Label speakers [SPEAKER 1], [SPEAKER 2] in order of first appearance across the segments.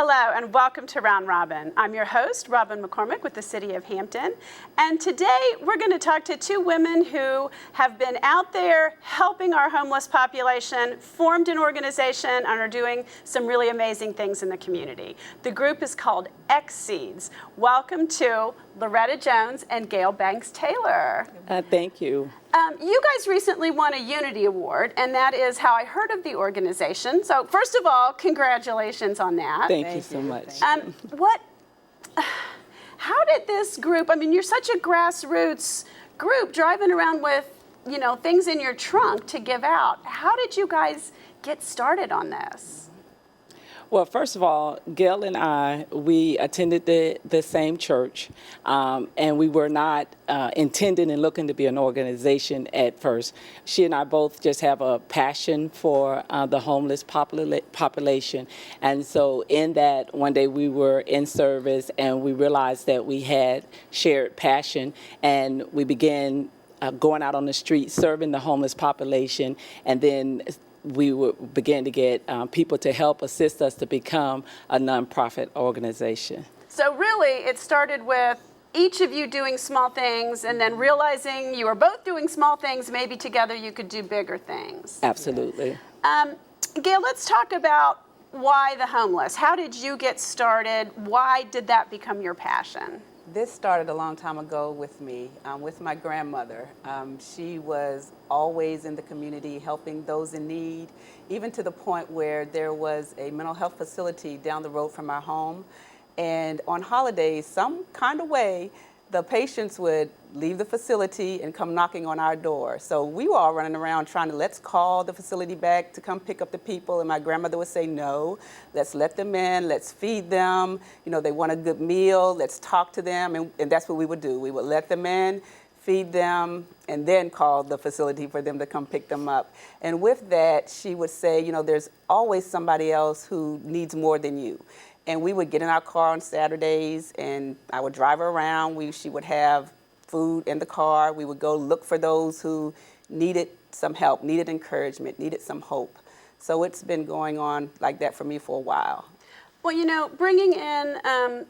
[SPEAKER 1] Hello and welcome to Round Robin. I'm your host, Robin McCormick with the City of Hampton. And today we're going to talk to two women who have been out there helping our homeless population, formed an organization, and are doing some really amazing things in the community. The group is called Xseeds. Welcome to Loretta Jones and Gail Banks-Taylor.
[SPEAKER 2] Thank you.
[SPEAKER 1] You guys recently won a Unity Award, and that is how I heard of the organization. So first of all, congratulations on that.
[SPEAKER 2] Thank you so much.
[SPEAKER 1] How did this group, I mean, you're such a grassroots group driving around with, you know, things in your trunk to give out. How did you guys get started on this?
[SPEAKER 2] Well, first of all, Gail and I, we attended the same church, and we were not intending and looking to be an organization at first. She and I both just have a passion for the homeless population. And so in that, one day we were in service and we realized that we had shared passion, and we began going out on the street, serving the homeless population, and then we would begin to get people to help assist us to become a nonprofit organization.
[SPEAKER 1] So really, it started with each of you doing small things and then realizing you were both doing small things, maybe together you could do bigger things.
[SPEAKER 2] Absolutely.
[SPEAKER 1] Gail, let's talk about why the homeless. How did you get started? Why did that become your passion?
[SPEAKER 3] This started a long time ago with me, with my grandmother. She was always in the community helping those in need, even to the point where there was a mental health facility down the road from our home. And on holidays, some kind of way, the patients would leave the facility and come knocking on our door. So we were all running around trying to, let's call the facility back to come pick up the people. And my grandmother would say, no, let's let them in, let's feed them. You know, they want a good meal, let's talk to them. And that's what we would do. We would let them in, feed them, and then call the facility for them to come pick them up. And with that, she would say, you know, there's always somebody else who needs more than you. And we would get in our car on Saturdays, and I would drive her around. She would have food in the car. We would go look for those who needed some help, needed encouragement, needed some hope. So it's been going on like that for me for a while.
[SPEAKER 1] Well, you know, bringing in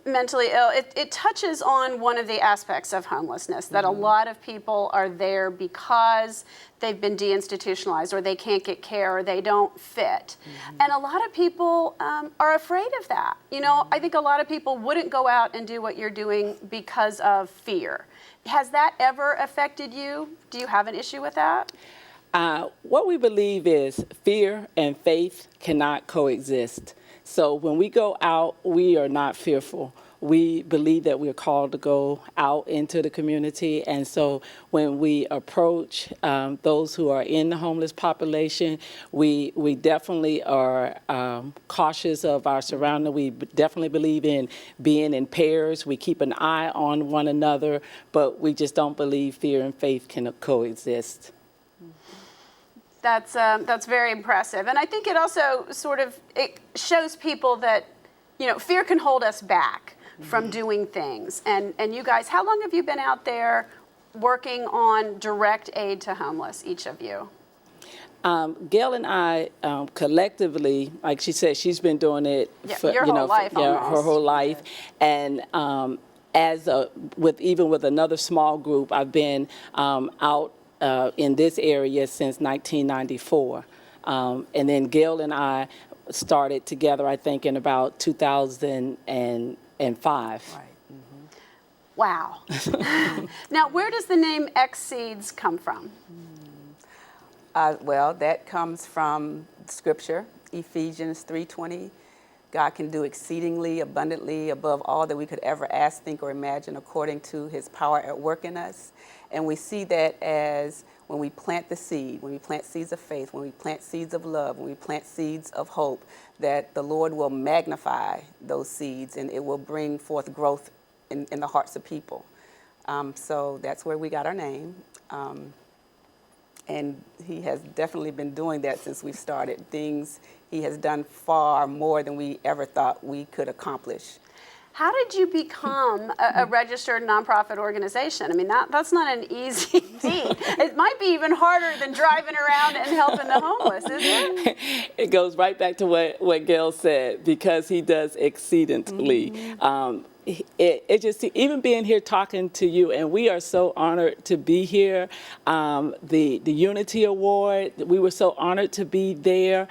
[SPEAKER 1] mentally ill, it touches on one of the aspects of homelessness, that a lot of people are there because they've been deinstitutionalized or they can't get care or they don't fit. And a lot of people are afraid of that. You know, I think a lot of people wouldn't go out and do what you're doing because of fear. Has that ever affected you? Do you have an issue with that?
[SPEAKER 2] What we believe is fear and faith cannot coexist. So when we go out, we are not fearful. We believe that we are called to go out into the community. And so when we approach those who are in the homeless population, we definitely are cautious of our surroundings. We definitely believe in being in pairs. We keep an eye on one another, but we just don't believe fear and faith can coexist.
[SPEAKER 1] That's very impressive. And I think it also it shows people that, you know, fear can hold us back from doing things. And you guys, how long have you been out there working on direct aid to homeless, each of you?
[SPEAKER 2] Gail and I collectively, like she said, she's been doing it for
[SPEAKER 1] her whole life.
[SPEAKER 2] And with another small group, I've been out in this area since 1994. And then Gail and I started together, I think, in about 2005.
[SPEAKER 3] Right.
[SPEAKER 1] Wow. Now, where does the name Xseeds come from?
[SPEAKER 3] Well, that comes from Scripture, Ephesians 3:20. God can do exceedingly abundantly above all that we could ever ask, think, or imagine according to his power at work in us. And we see that as when we plant the seed, when we plant seeds of faith, when we plant seeds of love, when we plant seeds of hope, that the Lord will magnify those seeds and it will bring forth growth in the hearts of people. So that's where we got our name. And he has definitely been doing that since we started. He has done far more than we ever thought we could accomplish.
[SPEAKER 1] How did you become a registered nonprofit organization? I mean, that's not an easy feat. It might be even harder than driving around and helping the homeless, isn't it?
[SPEAKER 2] It goes right back to what Gail said, because he does exceedingly. It just, even being here talking to you, and we are so honored to be here. The Unity Award, we were so honored to be there,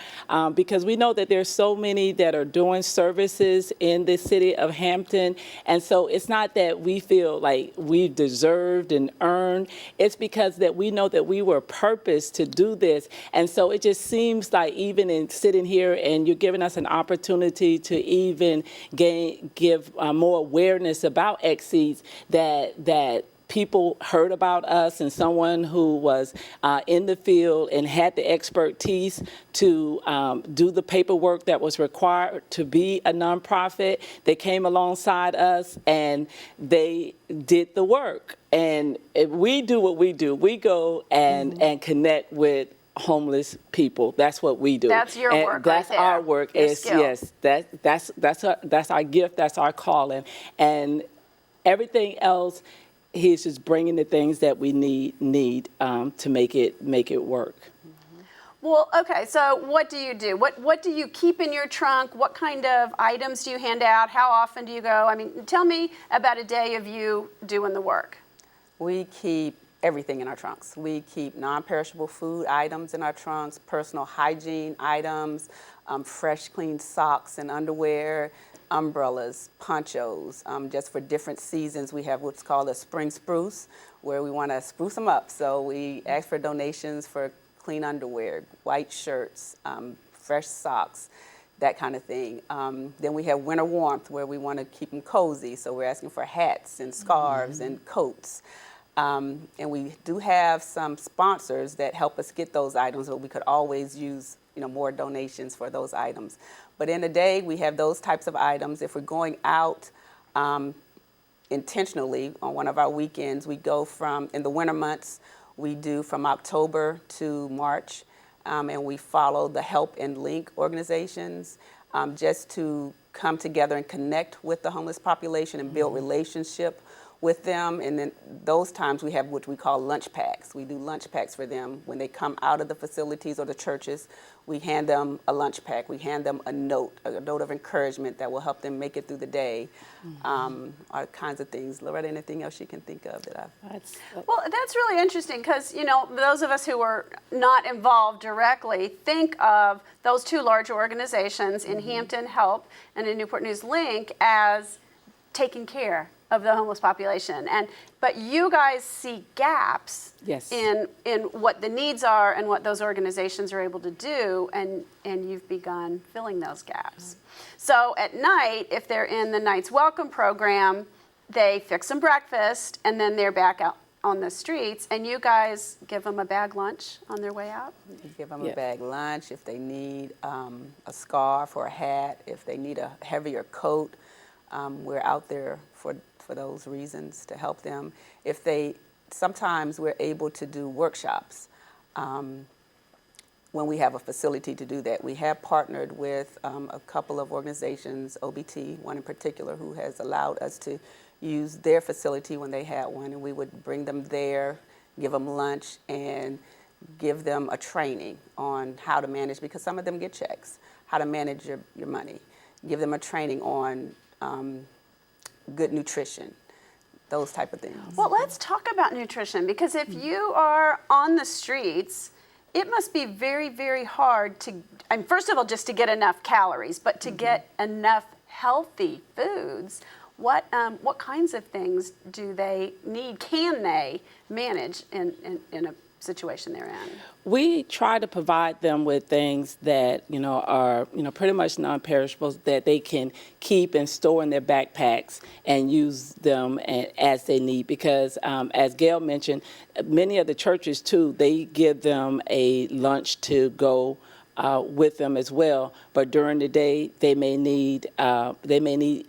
[SPEAKER 2] because we know that there's so many that are doing services in the city of Hampton, and so it's not that we feel like we deserved and earned. It's because that we know that we were purposed to do this, and so it just seems like even in sitting here and you're giving us an opportunity to even give more awareness about Xseeds, that people heard about us, and someone who was in the field and had the expertise to do the paperwork that was required to be a nonprofit. They came alongside us and they did the work. And if we do what we do, we go and connect with homeless people. That's what we do.
[SPEAKER 1] That's your
[SPEAKER 2] and
[SPEAKER 1] work.
[SPEAKER 2] That's
[SPEAKER 1] right there.
[SPEAKER 2] our work.
[SPEAKER 1] Your
[SPEAKER 2] Is
[SPEAKER 1] skill.
[SPEAKER 2] yes. That's our gift. That's our calling. And everything else, he's just bringing the things that we need to make it work.
[SPEAKER 1] Well, okay, so what do you do? What do you keep in your trunk? What kind of items do you hand out? How often do you go? I mean, tell me about a day of you doing the work.
[SPEAKER 3] We keep everything in our trunks. We keep non-perishable food items in our trunks, personal hygiene items, fresh, clean socks and underwear, umbrellas, ponchos. Just for different seasons, we have what's called a spring spruce, where we want to spruce them up. So we ask for donations for clean underwear, white shirts, fresh socks, that kind of thing. Then we have winter warmth, where we want to keep them cozy. So we're asking for hats and scarves and coats. And we do have some sponsors that help us get those items, but we could always use more donations for those items. But in a day, we have those types of items. If we're going out intentionally on one of our weekends, we go from, in the winter months, we do from October to March, and we follow the Help and Link organizations just to come together and connect with the homeless population and build relationship with them. And then those times we have what we call lunch packs. We do lunch packs for them. When they come out of the facilities or the churches, we hand them a lunch pack. We hand them a note of encouragement that will help them make it through the day. All kinds of things. Loretta, anything else you can think of that I've...
[SPEAKER 1] Well, that's really interesting, because, those of us who are not involved directly think of those two large organizations in Hampton, Help, and in Newport News, Link, as taking care of the homeless population, but you guys see gaps in what the needs are and what those organizations are able to do, and you've begun filling those gaps. So at night, if they're in the Night's Welcome program, they fix them breakfast, and then they're back out on the streets, and you guys give them a bag lunch on their way out?
[SPEAKER 3] We give them a bag lunch if they need a scarf or a hat, if they need a heavier coat. We're out there for those reasons, to help them. Sometimes we're able to do workshops when we have a facility to do that. We have partnered with a couple of organizations, OBT, one in particular, who has allowed us to use their facility when they had one, and we would bring them there, give them lunch, and give them a training on how to manage, because some of them get checks, how to manage your money. Give them a training on good nutrition, those type of things.
[SPEAKER 1] Well, let's talk about nutrition, because if you are on the streets, it must be very, very hard to, first of all, just to get enough calories, but to get enough healthy foods. What kinds of things do they need? Can they manage in a situation they're in?
[SPEAKER 2] We try to provide them with things that are pretty much non-perishables, that they can keep and store in their backpacks and use them as they need. Because as Gail mentioned, many of the churches too, they give them a lunch to go with them as well, but during the day they may need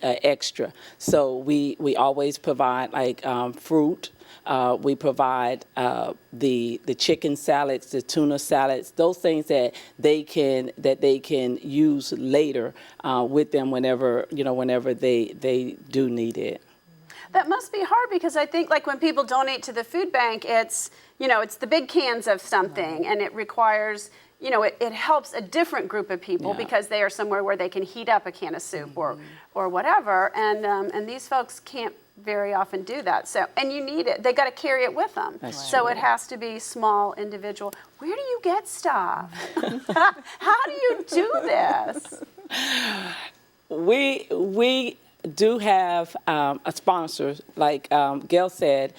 [SPEAKER 2] extra. So we always provide like fruit. We provide the chicken salads, the tuna salads, those things that they can use later with them whenever they do need it.
[SPEAKER 1] That must be hard because I think like when people donate to the food bank, it's the big cans of something, and it requires, it helps a different group of people
[SPEAKER 2] Yeah.
[SPEAKER 1] because they are somewhere where they can heat up a can of soup or whatever, and these folks can't very often do that. So, and you need it. They got to carry it with them.
[SPEAKER 2] That's
[SPEAKER 1] so
[SPEAKER 2] true.
[SPEAKER 1] it has to be small, individual. Where do you get stuff? How do you do this?
[SPEAKER 2] We do have a sponsor, like Gail said.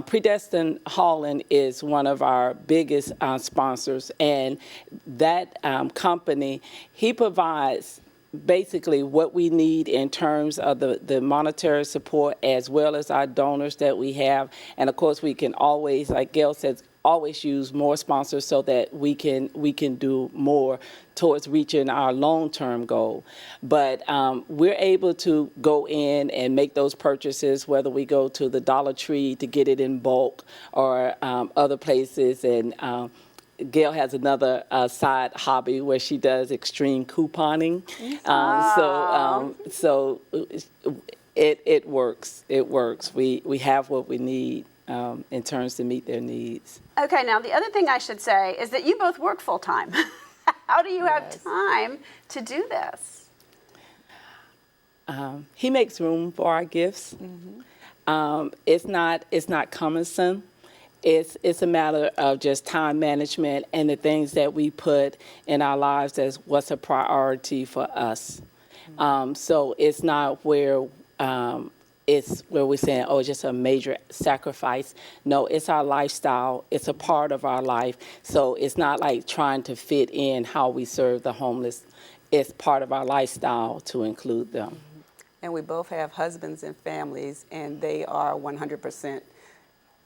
[SPEAKER 2] Predestined Hauling is one of our biggest sponsors, and that company, he provides basically what we need in terms of the monetary support as well as our donors that we have. And of course, we can always, like Gail says, always use more sponsors so that we can do more towards reaching our long-term goal. But we're able to go in and make those purchases, whether we go to the Dollar Tree to get it in bulk or other places. And Gail has another side hobby where she does extreme couponing. So it works. It works. We have what we need in terms to meet their needs.
[SPEAKER 1] Okay, now the other thing I should say is that you both work full time. How do you have time to do this?
[SPEAKER 2] He makes room for our gifts. It's not cumbersome. It's a matter of just time management and the things that we put in our lives as what's a priority for us. So it's not where we're saying, oh, just a major sacrifice. No, it's our lifestyle. It's a part of our life. So it's not like trying to fit in how we serve the homeless. It's part of our lifestyle to include them.
[SPEAKER 3] And we both have husbands and families, and they are 100%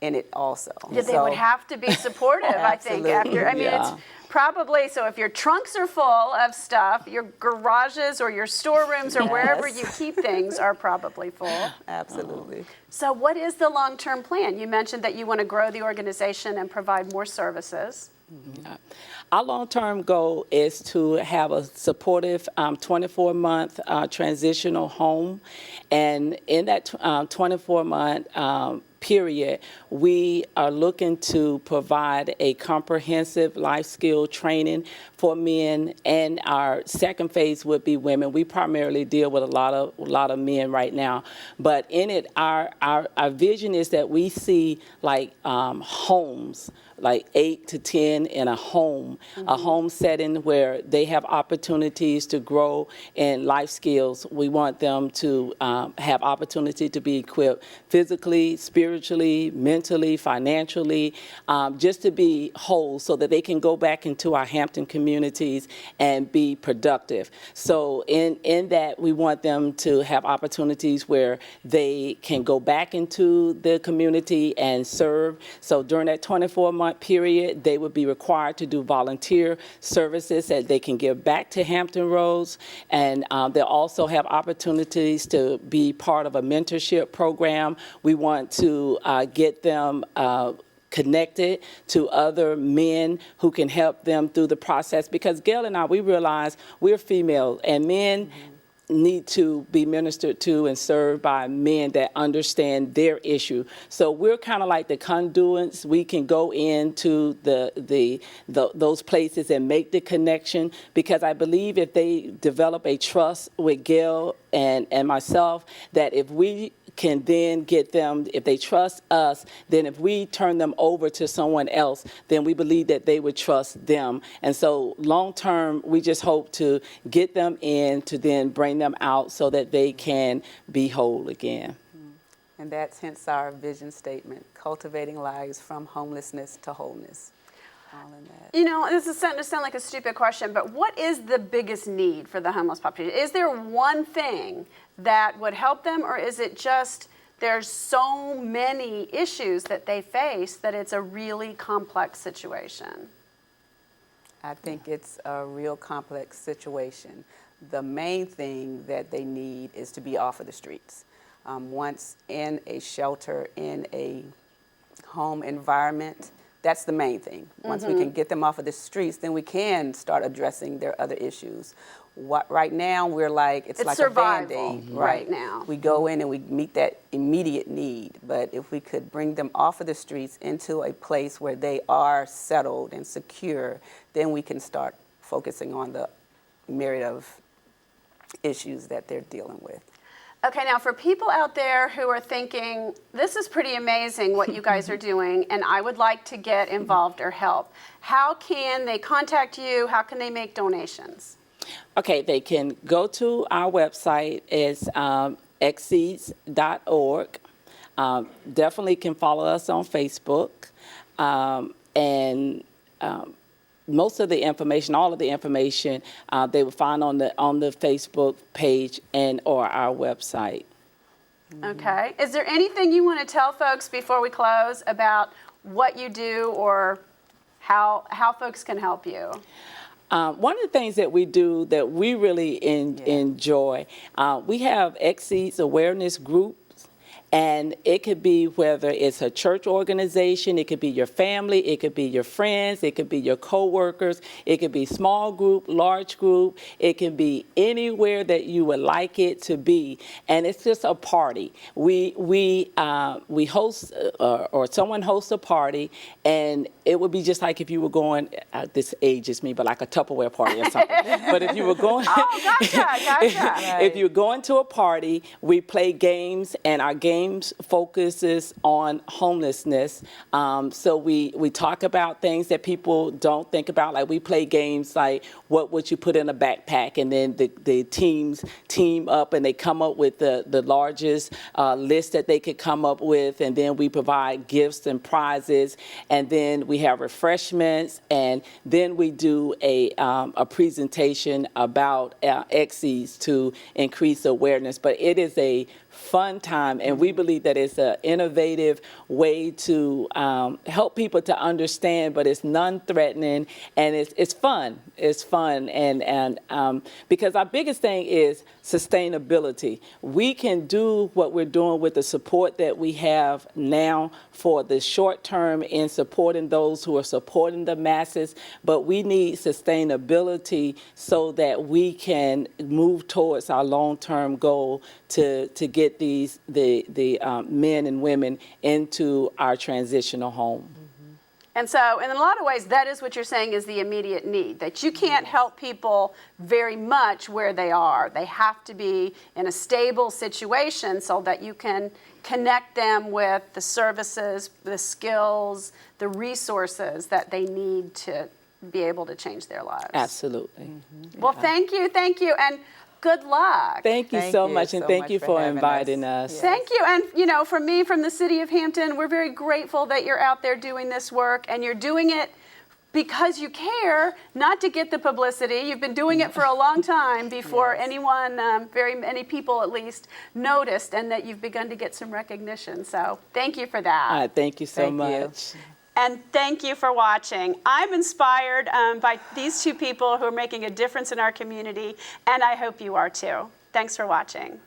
[SPEAKER 3] in it also.
[SPEAKER 1] Yeah, they would have to be supportive, I think, after. I mean,
[SPEAKER 2] Yeah.
[SPEAKER 1] it's probably, so if your trunks are full of stuff, your garages or your storerooms or wherever you keep things are probably full.
[SPEAKER 3] Absolutely.
[SPEAKER 1] So what is the long-term plan? You mentioned that you want to grow the organization and provide more services.
[SPEAKER 2] Our long-term goal is to have a supportive 24-month transitional home. And in that 24-month period, we are looking to provide a comprehensive life skill training for men, and our second phase would be women. We primarily deal with a lot of men right now, but in it, our vision is that we see like homes, like 8 to 10 in a home setting where they have opportunities to grow in life skills. We want them to have opportunity to be equipped physically, spiritually, mentally, financially, just to be whole so that they can go back into our Hampton communities and be productive. So in that, we want them to have opportunities where they can go back into the community and serve. So during that 24-month period, they would be required to do volunteer services that they can give back to Hampton Roads, and they'll also have opportunities to be part of a mentorship program. We want to get them connected to other men who can help them through the process, because Gail and I, we realize we're female, and men need to be ministered to and served by men that understand their issue. So we're kind of like the conduits. We can go into those places and make the connection, because I believe if they develop a trust with Gail and myself, that if we can then get them, if they trust us, then if we turn them over to someone else, then we believe that they would trust them. And so long term, we just hope to get them in to then bring them out so that they can be whole again.
[SPEAKER 3] And that's hence our vision statement, cultivating lives from homelessness to wholeness. All in that.
[SPEAKER 1] You know, this is starting to sound like a stupid question, but what is the biggest need for the homeless population? Is there one thing that would help them, or is it just there's so many issues that they face that it's a really complex situation?
[SPEAKER 3] I think it's a real complex situation. The main thing that they need is to be off of the streets. Once in a shelter, in a home environment. That's the main thing. Once we can get them off of the streets, then we can start addressing their other issues. Right now, we're like, it's like
[SPEAKER 1] survival
[SPEAKER 3] a Band-Aid.
[SPEAKER 1] right now.
[SPEAKER 3] We go in and we meet that immediate need. But if we could bring them off of the streets into a place where they are settled and secure, then we can start focusing on the myriad of issues that they're dealing with.
[SPEAKER 1] Okay, now for people out there who are thinking, this is pretty amazing what you guys are doing, and I would like to get involved or help, how can they contact you? How can they make donations?
[SPEAKER 2] Okay, they can go to our website. It's Xseeds.org. Definitely can follow us on Facebook. Most of the information, all of the information, they will find on the Facebook page and or our website.
[SPEAKER 1] Okay. Is there anything you want to tell folks before we close about what you do or how folks can help you?
[SPEAKER 2] One of the things that we do that we really enjoy, we have Xseeds awareness groups. And it could be whether it's a church organization, it could be your family, it could be your friends, it could be your coworkers, it could be small group, large group, it can be anywhere that you would like it to be. And it's just a party. We host or someone hosts a party, and it would be just like if you were going, this ages me, but like a Tupperware party or something. But if you were going,
[SPEAKER 1] gotcha.
[SPEAKER 2] If you're going to a party, we play games, and our games focuses on homelessness. So we talk about things that people don't think about. Like we play games like what would you put in a backpack, and then the teams team up and they come up with the largest list that they could come up with, and then we provide gifts and prizes, and then we have refreshments, and then we do a presentation about Xseeds to increase awareness. But it is a fun time, and we believe that it's an innovative way to help people to understand, but it's non-threatening, and it's fun. It's fun, and because our biggest thing is sustainability. We can do what we're doing with the support that we have now for the short term in supporting those who are supporting the masses, but we need sustainability so that we can move towards our long-term goal to get the men and women into our transitional home.
[SPEAKER 1] And so in a lot of ways, that is what you're saying is the immediate need, that you can't help people very much where they are. They have to be in a stable situation so that you can connect them with the services, the skills, the resources that they need to be able to change their lives.
[SPEAKER 2] Absolutely.
[SPEAKER 1] Well, thank you, and good luck.
[SPEAKER 2] Thank you so much, and thank you for inviting us.
[SPEAKER 1] Yes. Thank you, and from me, from the city of Hampton, we're very grateful that you're out there doing this work, and you're doing it because you care, not to get the publicity. You've been doing it for a long time before anyone, very many people at least, noticed, and that you've begun to get some recognition. So thank you for that.
[SPEAKER 2] Thank you so much.
[SPEAKER 1] And thank you for watching. I'm inspired by these two people who are making a difference in our community, and I hope you are too. Thanks for watching.